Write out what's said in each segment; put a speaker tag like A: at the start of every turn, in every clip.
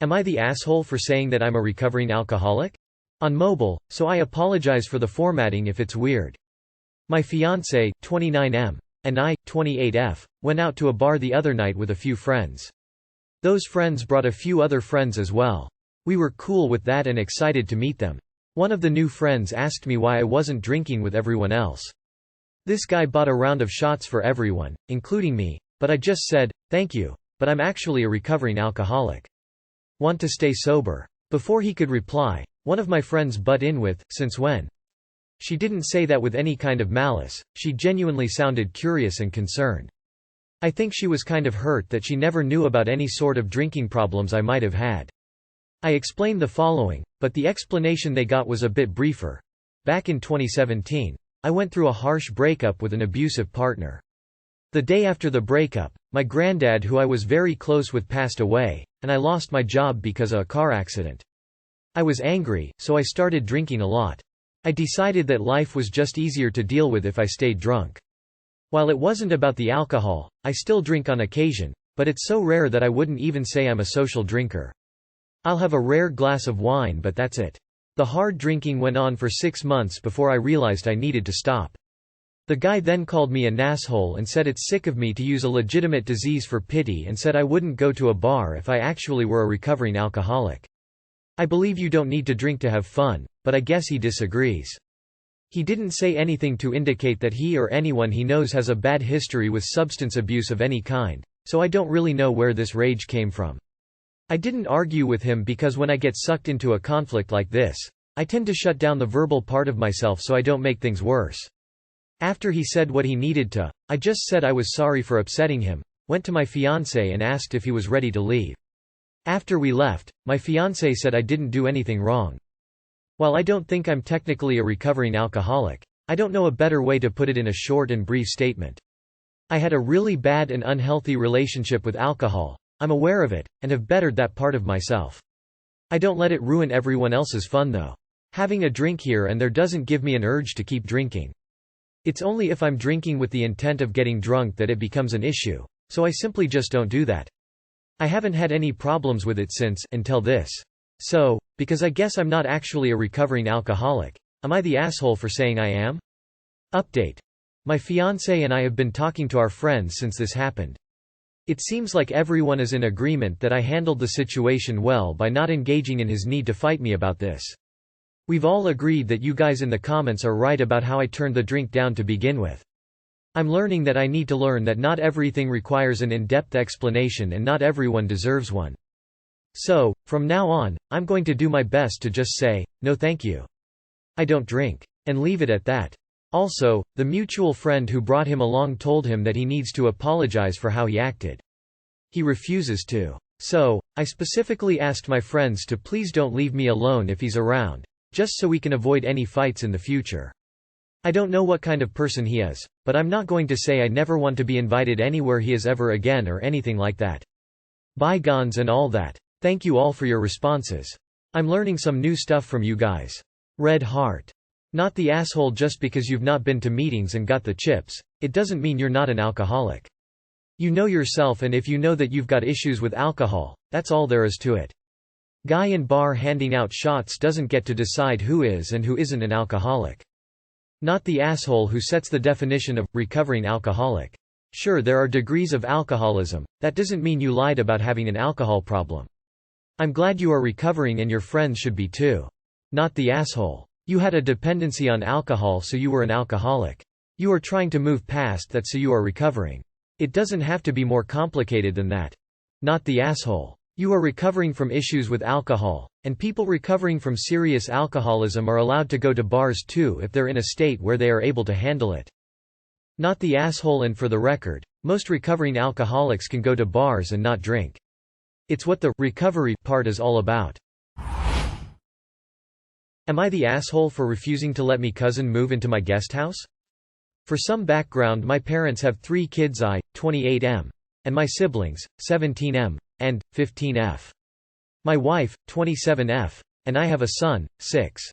A: Am I the asshole for saying that I'm a recovering alcoholic? On mobile, so I apologize for the formatting if it's weird. My fiancé, 29M, and I, 28F, went out to a bar the other night with a few friends. Those friends brought a few other friends as well. We were cool with that and excited to meet them. One of the new friends asked me why I wasn't drinking with everyone else. This guy bought a round of shots for everyone, including me, but I just said, "Thank you, but I'm actually a recovering alcoholic. Want to stay sober?" Before he could reply, one of my friends butt in with, "Since when?" She didn't say that with any kind of malice, she genuinely sounded curious and concerned. I think she was kind of hurt that she never knew about any sort of drinking problems I might have had. I explained the following, but the explanation they got was a bit briefer. Back in 2017, I went through a harsh breakup with an abusive partner. The day after the breakup, my granddad, who I was very close with, passed away, and I lost my job because of a car accident. I was angry, so I started drinking a lot. I decided that life was just easier to deal with if I stayed drunk. While it wasn't about the alcohol, I still drink on occasion, but it's so rare that I wouldn't even say I'm a social drinker. I'll have a rare glass of wine, but that's it. The hard drinking went on for 6 months before I realized I needed to stop. The guy then called me an asshole and said it's sick of me to use a legitimate disease for pity, and said I wouldn't go to a bar if I actually were a recovering alcoholic. I believe you don't need to drink to have fun, but I guess he disagrees. He didn't say anything to indicate that he or anyone he knows has a bad history with substance abuse of any kind, so I don't really know where this rage came from. I didn't argue with him because when I get sucked into a conflict like this, I tend to shut down the verbal part of myself so I don't make things worse. After he said what he needed to, I just said I was sorry for upsetting him, went to my fiancé and asked if he was ready to leave. After we left, my fiancé said I didn't do anything wrong. While I don't think I'm technically a recovering alcoholic, I don't know a better way to put it in a short and brief statement. I had a really bad and unhealthy relationship with alcohol. I'm aware of it, and have bettered that part of myself. I don't let it ruin everyone else's fun though. Having a drink here and there doesn't give me an urge to keep drinking. It's only if I'm drinking with the intent of getting drunk that it becomes an issue, so I simply just don't do that. I haven't had any problems with it since, until this. So, because I guess I'm not actually a recovering alcoholic, am I the asshole for saying I am? Update. My fiancé and I have been talking to our friends since this happened. It seems like everyone is in agreement that I handled the situation well by not engaging in his need to fight me about this. We've all agreed that you guys in the comments are right about how I turned the drink down to begin with. I'm learning that I need to learn that not everything requires an in-depth explanation and not everyone deserves one. So, from now on, I'm going to do my best to just say, "No thank you. I don't drink," and leave it at that. Also, the mutual friend who brought him along told him that he needs to apologize for how he acted. He refuses to. So, I specifically asked my friends to please don't leave me alone if he's around, just so we can avoid any fights in the future. I don't know what kind of person he is, but I'm not going to say I never want to be invited anywhere he is ever again or anything like that. Bygones and all that. Thank you all for your responses. I'm learning some new stuff from you guys. Red heart. Not the asshole just because you've not been to meetings and got the chips. It doesn't mean you're not an alcoholic. You know yourself, and if you know that you've got issues with alcohol, that's all there is to it. Guy in bar handing out shots doesn't get to decide who is and who isn't an alcoholic. Not the asshole who sets the definition of recovering alcoholic. Sure, there are degrees of alcoholism. That doesn't mean you lied about having an alcohol problem. I'm glad you are recovering and your friends should be too. Not the asshole. You had a dependency on alcohol, so you were an alcoholic. You are trying to move past that, so you are recovering. It doesn't have to be more complicated than that. Not the asshole. You are recovering from issues with alcohol, and people recovering from serious alcoholism are allowed to go to bars too if they're in a state where they are able to handle it. Not the asshole. And for the record, most recovering alcoholics can go to bars and not drink. It's what the recovery part is all about. Am I the asshole for refusing to let my cousin move into my guest house? For some background, my parents have 3 kids, I, 28M, and my siblings, 17M, and 15F. My wife, 27F, and I have a son, 6.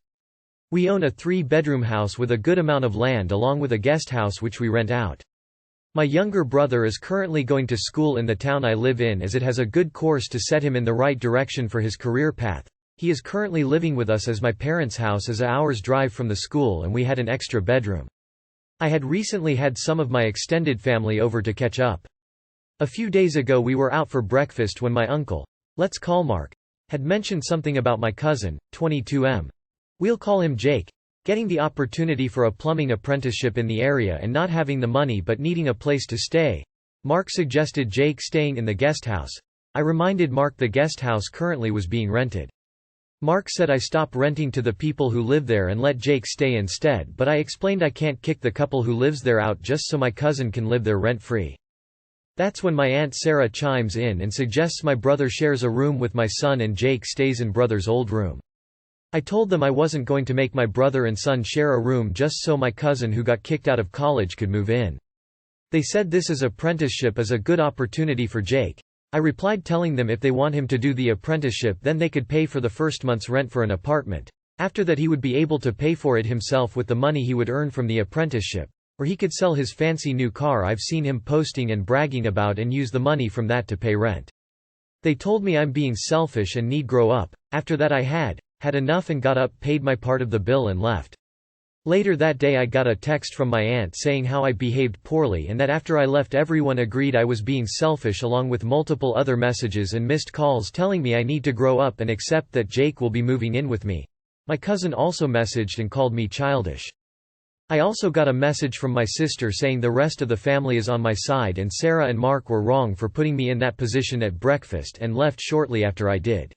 A: We own a 3-bedroom house with a good amount of land along with a guest house which we rent out. My younger brother is currently going to school in the town I live in as it has a good course to set him in the right direction for his career path. He is currently living with us as my parents' house is an hour's drive from the school and we had an extra bedroom. I had recently had some of my extended family over to catch up. A few days ago we were out for breakfast when my uncle, let's call Mark, had mentioned something about my cousin, 22M. We'll call him Jake, getting the opportunity for a plumbing apprenticeship in the area and not having the money but needing a place to stay. Mark suggested Jake staying in the guest house. I reminded Mark the guest house currently was being rented. Mark said I stop renting to the people who live there and let Jake stay instead, but I explained I can't kick the couple who lives there out just so my cousin can live there rent-free. That's when my Aunt Sarah chimes in and suggests my brother shares a room with my son and Jake stays in brother's old room. I told them I wasn't going to make my brother and son share a room just so my cousin who got kicked out of college could move in. They said this apprenticeship is a good opportunity for Jake. I replied telling them if they want him to do the apprenticeship then they could pay for the first month's rent for an apartment. After that he would be able to pay for it himself with the money he would earn from the apprenticeship. Or he could sell his fancy new car I've seen him posting and bragging about and use the money from that to pay rent. They told me I'm being selfish and need grow up. After that I had enough and got up, paid my part of the bill and left. Later that day I got a text from my aunt saying how I behaved poorly and that after I left everyone agreed I was being selfish along with multiple other messages and missed calls telling me I need to grow up and accept that Jake will be moving in with me. My cousin also messaged and called me childish. I also got a message from my sister saying the rest of the family is on my side and Sarah and Mark were wrong for putting me in that position at breakfast and left shortly after I did.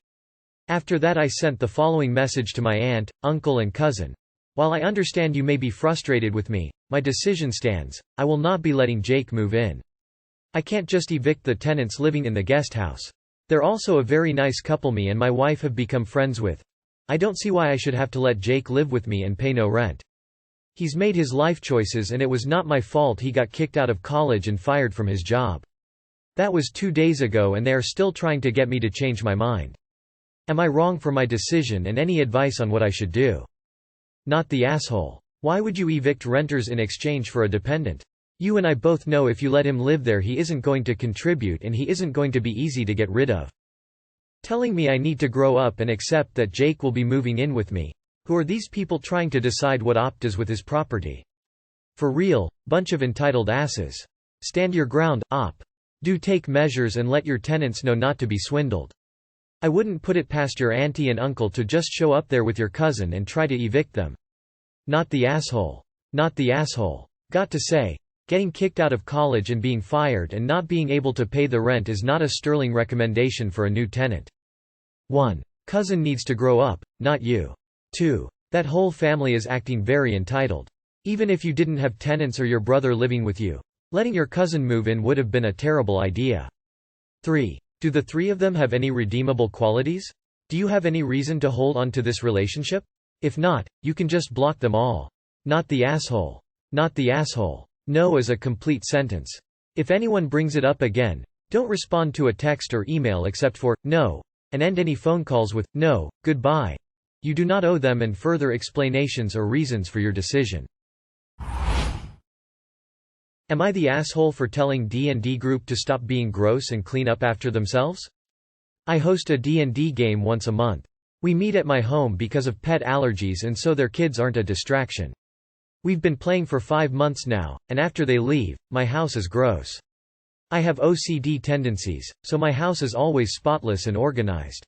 A: After that I sent the following message to my aunt, uncle and cousin. While I understand you may be frustrated with me, my decision stands. I will not be letting Jake move in. I can't just evict the tenants living in the guest house. They're also a very nice couple me and my wife have become friends with. I don't see why I should have to let Jake live with me and pay no rent. He's made his life choices and it was not my fault he got kicked out of college and fired from his job. That was 2 days ago and they are still trying to get me to change my mind. Am I wrong for my decision and any advice on what I should do? Not the asshole. Why would you evict renters in exchange for a dependent? You and I both know if you let him live there he isn't going to contribute and he isn't going to be easy to get rid of. Telling me I need to grow up and accept that Jake will be moving in with me. Who are these people trying to decide what Op does with his property? For real, bunch of entitled asses. Stand your ground, Op. Do take measures and let your tenants know not to be swindled. I wouldn't put it past your auntie and uncle to just show up there with your cousin and try to evict them. Not the asshole. Not the asshole. Got to say, getting kicked out of college and being fired and not being able to pay the rent is not a sterling recommendation for a new tenant. 1. Cousin needs to grow up, not you. 2. That whole family is acting very entitled. Even if you didn't have tenants or your brother living with you, letting your cousin move in would have been a terrible idea. 3. Do the 3 of them have any redeemable qualities? Do you have any reason to hold on to this relationship? If not, you can just block them all. Not the asshole. Not the asshole. No is a complete sentence. If anyone brings it up again, don't respond to a text or email except for, no, and end any phone calls with, no, goodbye. You do not owe them and further explanations or reasons for your decision. Am I the asshole for telling D&D group to stop being gross and clean up after themselves? I host a D&D game once a month. We meet at my home because of pet allergies and so their kids aren't a distraction. We've been playing for 5 months now, and after they leave, my house is gross. I have OCD tendencies, so my house is always spotless and organized.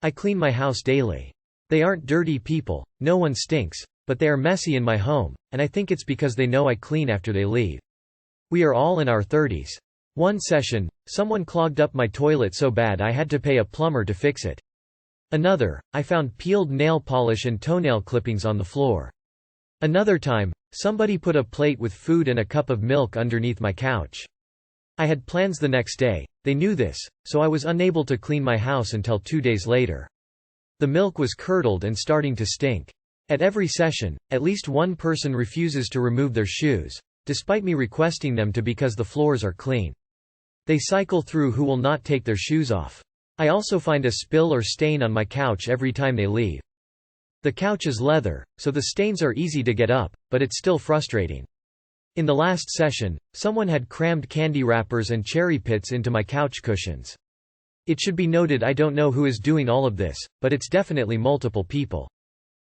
A: I clean my house daily. They aren't dirty people, no one stinks, but they are messy in my home, and I think it's because they know I clean after they leave. We are all in our 30s. One session, someone clogged up my toilet so bad I had to pay a plumber to fix it. Another, I found peeled nail polish and toenail clippings on the floor. Another time, somebody put a plate with food and a cup of milk underneath my couch. I had plans the next day, they knew this, so I was unable to clean my house until 2 days later. The milk was curdled and starting to stink. At every session, at least one person refuses to remove their shoes, despite me requesting them to because the floors are clean. They cycle through who will not take their shoes off. I also find a spill or stain on my couch every time they leave. The couch is leather, so the stains are easy to get up, but it's still frustrating. In the last session, someone had crammed candy wrappers and cherry pits into my couch cushions. It should be noted I don't know who is doing all of this, but it's definitely multiple people.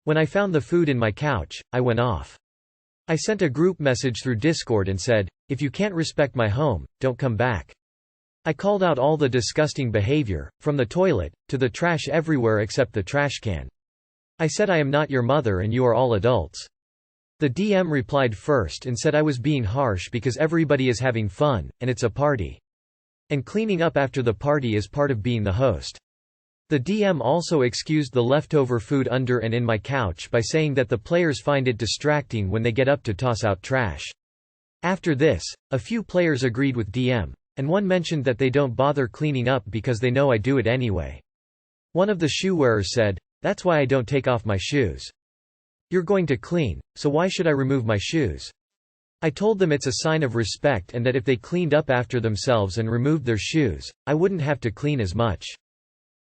A: When I found the food in my couch, I went off. I sent a group message through Discord and said, "If you can't respect my home, don't come back." I called out all the disgusting behavior, from the toilet, to the trash everywhere except the trash can. I said I am not your mother and you are all adults. The DM replied first and said I was being harsh because everybody is having fun, and it's a party. And cleaning up after the party is part of being the host. The DM also excused the leftover food under and in my couch by saying that the players find it distracting when they get up to toss out trash. After this, a few players agreed with DM, and one mentioned that they don't bother cleaning up because they know I do it anyway. One of the shoe wearers said, "That's why I don't take off my shoes. You're going to clean, so why should I remove my shoes?" I told them it's a sign of respect and that if they cleaned up after themselves and removed their shoes, I wouldn't have to clean as much.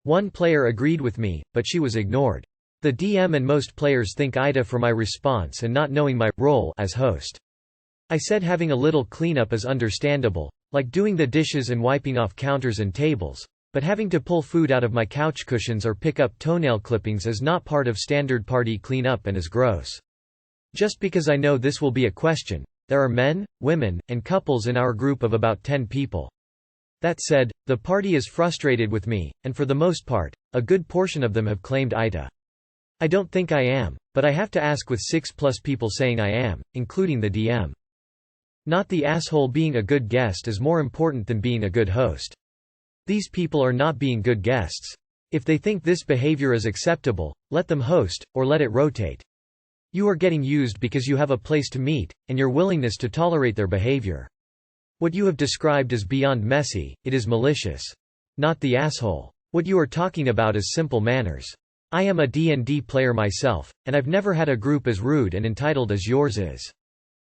A: One player agreed with me, but she was ignored. The DM and most players think AITA for my response and not knowing my role as host. I said having a little cleanup is understandable, like doing the dishes and wiping off counters and tables, but having to pull food out of my couch cushions or pick up toenail clippings is not part of standard party cleanup and is gross. Just because I know this will be a question, there are men, women, and couples in our group of about 10 people. That said, the party is frustrated with me, and for the most part, a good portion of them have claimed AITA. I don't think I am, but I have to ask with 6+ people saying I am, including the DM. Not the asshole being a good guest is more important than being a good host. These people are not being good guests. If they think this behavior is acceptable, let them host, or let it rotate. You are getting used because you have a place to meet, and your willingness to tolerate their behavior. What you have described is beyond messy, it is malicious. Not the asshole. What you are talking about is simple manners. I am a D&D player myself, and I've never had a group as rude and entitled as yours is.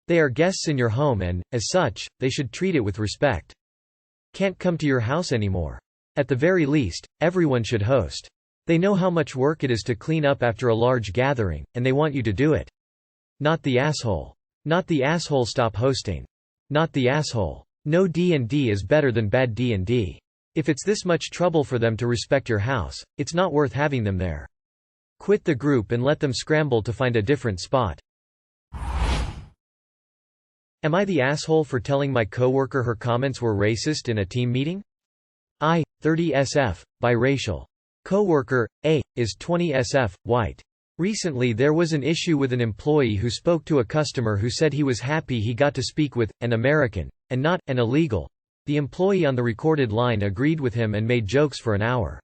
A: They are guests in your home and, as such, they should treat it with respect. Can't come to your house anymore. At the very least, everyone should host. They know how much work it is to clean up after a large gathering, and they want you to do it. Not the asshole. Not the asshole. Stop hosting. Not the asshole. No D&D is better than bad D&D. If it's this much trouble for them to respect your house, it's not worth having them there. Quit the group and let them scramble to find a different spot. Am I the asshole for telling my coworker her comments were racist in a team meeting? I, 30 SF, biracial. Coworker, A, is 20 SF, white. Recently there was an issue with an employee who spoke to a customer who said he was happy he got to speak with an American, and not an illegal. The employee on the recorded line agreed with him and made jokes for an hour.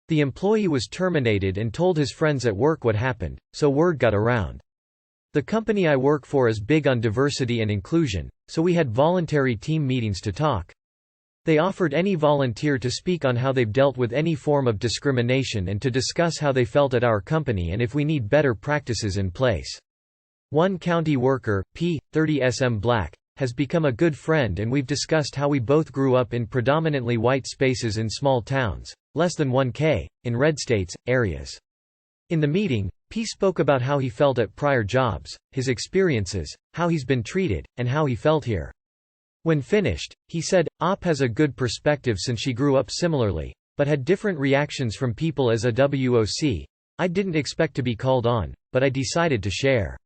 A: The employee was terminated and told his friends at work what happened, so word got around. The company I work for is big on diversity and inclusion, so we had voluntary team meetings to talk. They offered any volunteer to speak on how they've dealt with any form of discrimination and to discuss how they felt at our company and if we need better practices in place. One county worker, P, 30 SM Black, has become a good friend and we've discussed how we both grew up in predominantly white spaces in small towns, less than 1K, in red states, areas. In the meeting, P spoke about how he felt at prior jobs, his experiences, how he's been treated, and how he felt here. When finished, he said, OP has a good perspective since she grew up similarly, but had different reactions from people as a WOC. I didn't expect to be called on, but I decided to share.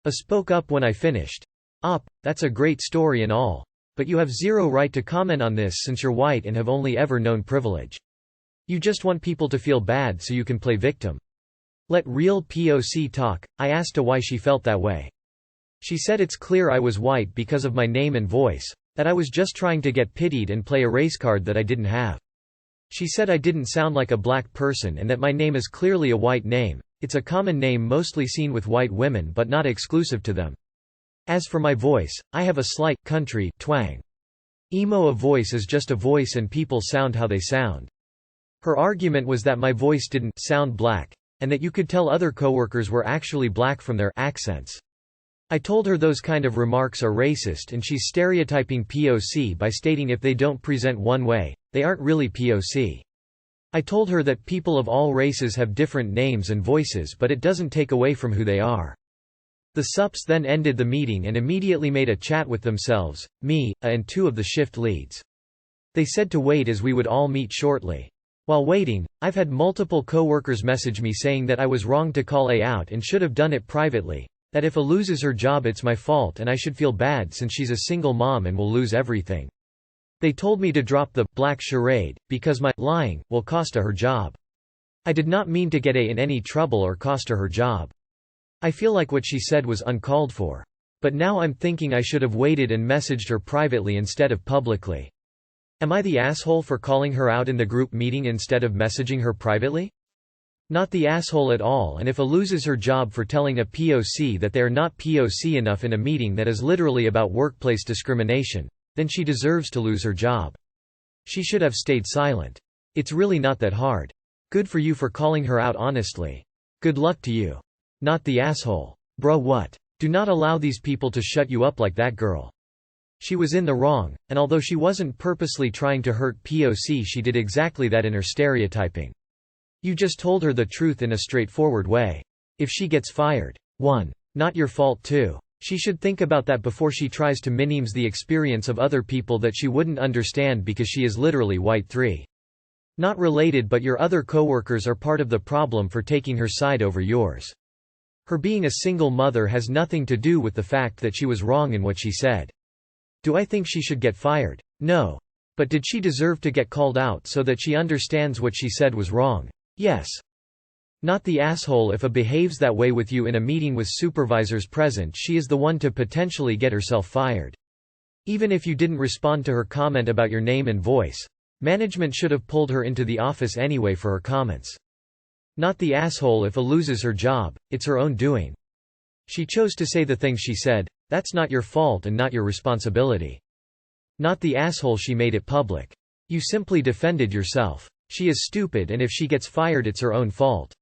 A: I spoke up when I finished. OP, that's a great story and all. But you have zero right to comment on this since you're white and have only ever known privilege. You just want people to feel bad so you can play victim. Let real POC talk. I asked her why she felt that way. She said it's clear I was white because of my name and voice, that I was just trying to get pitied and play a race card that I didn't have. She said I didn't sound like a black person and that my name is clearly a white name. It's a common name mostly seen with white women but not exclusive to them. As for my voice, I have a slight country twang. Emo, a voice is just a voice and people sound how they sound. Her argument was that my voice didn't sound black, and that you could tell other coworkers were actually black from their accents. I told her those kind of remarks are racist and she's stereotyping POC by stating if they don't present one way, they aren't really POC. I told her that people of all races have different names and voices but it doesn't take away from who they are. The sups then ended the meeting and immediately made a chat with themselves, me, and two of the shift leads. They said to wait as we would all meet shortly. While waiting, I've had multiple co-workers message me saying that I was wrong to call A out and should have done it privately, that if A loses her job it's my fault and I should feel bad since she's a single mom and will lose everything. They told me to drop the black charade, because my lying will cost her job. I did not mean to get A in any trouble or cost her job. I feel like what she said was uncalled for. But now I'm thinking I should have waited and messaged her privately instead of publicly. Am I the asshole for calling her out in the group meeting instead of messaging her privately? Not the asshole at all, and if A loses her job for telling a POC that they are not POC enough in a meeting that is literally about workplace discrimination, then she deserves to lose her job. She should have stayed silent. It's really not that hard. Good for you for calling her out honestly. Good luck to you. Not the asshole. Bruh, what? Do not allow these people to shut you up like that girl. She was in the wrong, and although she wasn't purposely trying to hurt POC, she did exactly that in her stereotyping. You just told her the truth in a straightforward way. If she gets fired, 1. Not your fault. 2. She should think about that before she tries to minimize the experience of other people that she wouldn't understand because she is literally white. 3. Not related, but your other coworkers are part of the problem for taking her side over yours. Her being a single mother has nothing to do with the fact that she was wrong in what she said. Do I think she should get fired? No. But did she deserve to get called out so that she understands what she said was wrong? Yes. Not the asshole. If A behaves that way with you in a meeting with supervisors present, she is the one to potentially get herself fired. Even if you didn't respond to her comment about your name and voice, management should have pulled her into the office anyway for her comments. Not the asshole. If A loses her job, it's her own doing. She chose to say the things she said. That's not your fault and not your responsibility. Not the asshole. She made it public. You simply defended yourself. She is stupid, and if she gets fired it's her own fault.